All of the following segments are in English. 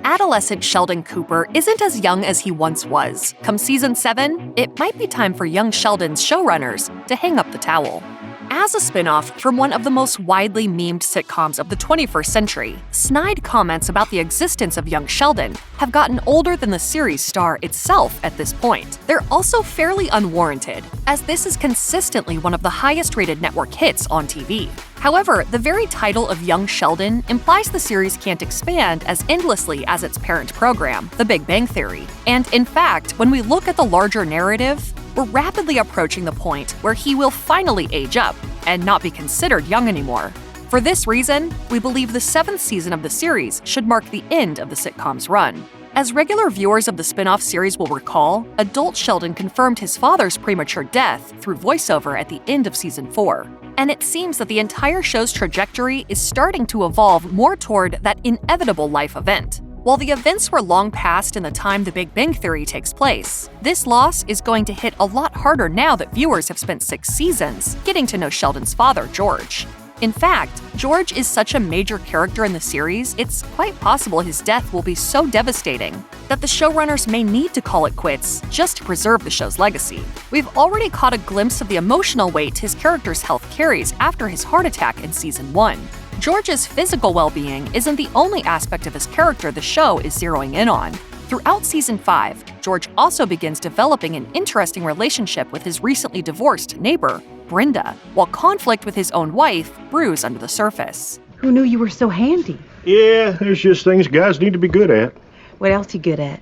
Adolescent Sheldon Cooper isn't as young as he once was. Come season 7, it might be time for Young Sheldon's showrunners to hang up the towel. As a spin-off from one of the most widely memed sitcoms of the 21st century, snide comments about the existence of Young Sheldon have gotten older than the series star itself at this point. They're also fairly unwarranted, as this is consistently one of the highest-rated network hits on TV. However, the very title of Young Sheldon implies the series can't expand as endlessly as its parent program, The Big Bang Theory. And in fact, when we look at the larger narrative, we're rapidly approaching the point where he will finally age up and not be considered young anymore. For this reason, we believe the 7th season of the series should mark the end of the sitcom's run. As regular viewers of the spin-off series will recall, adult Sheldon confirmed his father's premature death through voiceover at the end of season 4. And it seems that the entire show's trajectory is starting to evolve more toward that inevitable life event. While the events were long past in the time The Big Bang Theory takes place, this loss is going to hit a lot harder now that viewers have spent 6 seasons getting to know Sheldon's father, George. In fact, George is such a major character in the series, it's quite possible his death will be so devastating that the showrunners may need to call it quits just to preserve the show's legacy. We've already caught a glimpse of the emotional weight his character's health carries after his heart attack in season 1. George's physical well-being isn't the only aspect of his character the show is zeroing in on. Throughout season 5, George also begins developing an interesting relationship with his recently divorced neighbor, Brenda, while conflict with his own wife brews under the surface. Who knew you were so handy? Yeah, there's just things guys need to be good at. What else you good at?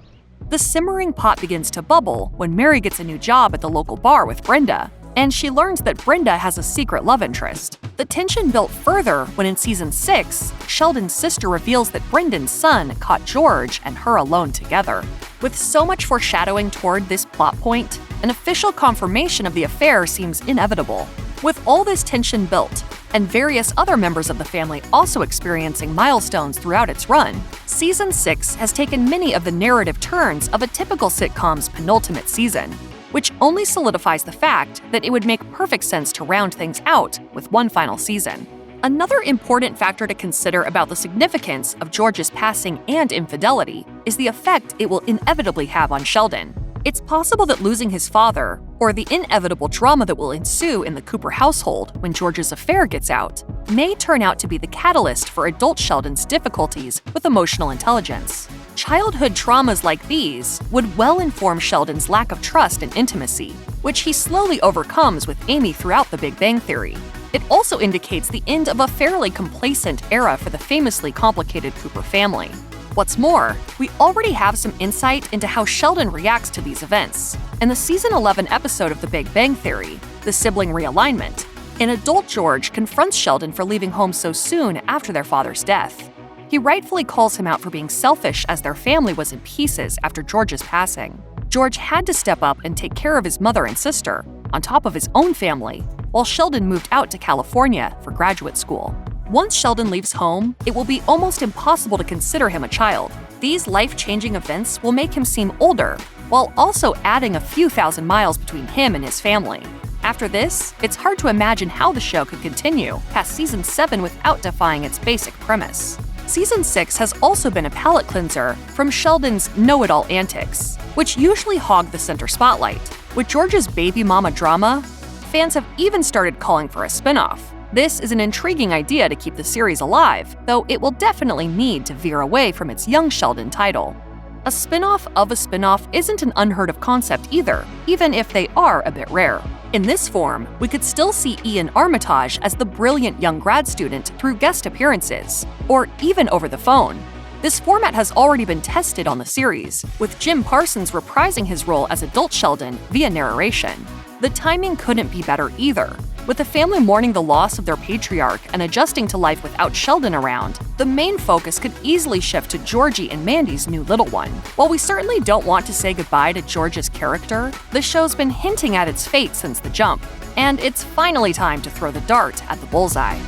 The simmering pot begins to bubble when Mary gets a new job at the local bar with Brenda, and she learns that Brenda has a secret love interest. The tension built further when in season 6, Sheldon's sister reveals that Brendan's son caught George and her alone together. With so much foreshadowing toward this plot point, an official confirmation of the affair seems inevitable. With all this tension built, and various other members of the family also experiencing milestones throughout its run, season 6 has taken many of the narrative turns of a typical sitcom's penultimate season, which only solidifies the fact that it would make perfect sense to round things out with one final season. Another important factor to consider about the significance of George's passing and infidelity is the effect it will inevitably have on Sheldon. It's possible that losing his father, or the inevitable drama that will ensue in the Cooper household when George's affair gets out, may turn out to be the catalyst for adult Sheldon's difficulties with emotional intelligence. Childhood traumas like these would well inform Sheldon's lack of trust and intimacy, which he slowly overcomes with Amy throughout The Big Bang Theory. It also indicates the end of a fairly complacent era for the famously complicated Cooper family. What's more, we already have some insight into how Sheldon reacts to these events. In the season 11 episode of The Big Bang Theory, The Sibling Realignment, an adult George confronts Sheldon for leaving home so soon after their father's death. He rightfully calls him out for being selfish as their family was in pieces after George's passing. George had to step up and take care of his mother and sister, on top of his own family, while Sheldon moved out to California for graduate school. Once Sheldon leaves home, it will be almost impossible to consider him a child. These life-changing events will make him seem older, while also adding a few thousand miles between him and his family. After this, it's hard to imagine how the show could continue past season 7 without defying its basic premise. Season 6 has also been a palate cleanser from Sheldon's know-it-all antics, which usually hog the center spotlight. With George's baby mama drama, fans have even started calling for a spin-off. This is an intriguing idea to keep the series alive, though it will definitely need to veer away from its Young Sheldon title. A spin-off of a spin-off isn't an unheard-of concept either, even if they are a bit rare. In this form, we could still see Ian Armitage as the brilliant young grad student through guest appearances, or even over the phone. This format has already been tested on the series, with Jim Parsons reprising his role as adult Sheldon via narration. The timing couldn't be better either. With the family mourning the loss of their patriarch and adjusting to life without Sheldon around, the main focus could easily shift to Georgie and Mandy's new little one. While we certainly don't want to say goodbye to George's character, the show's been hinting at its fate since the jump, and it's finally time to throw the dart at the bullseye.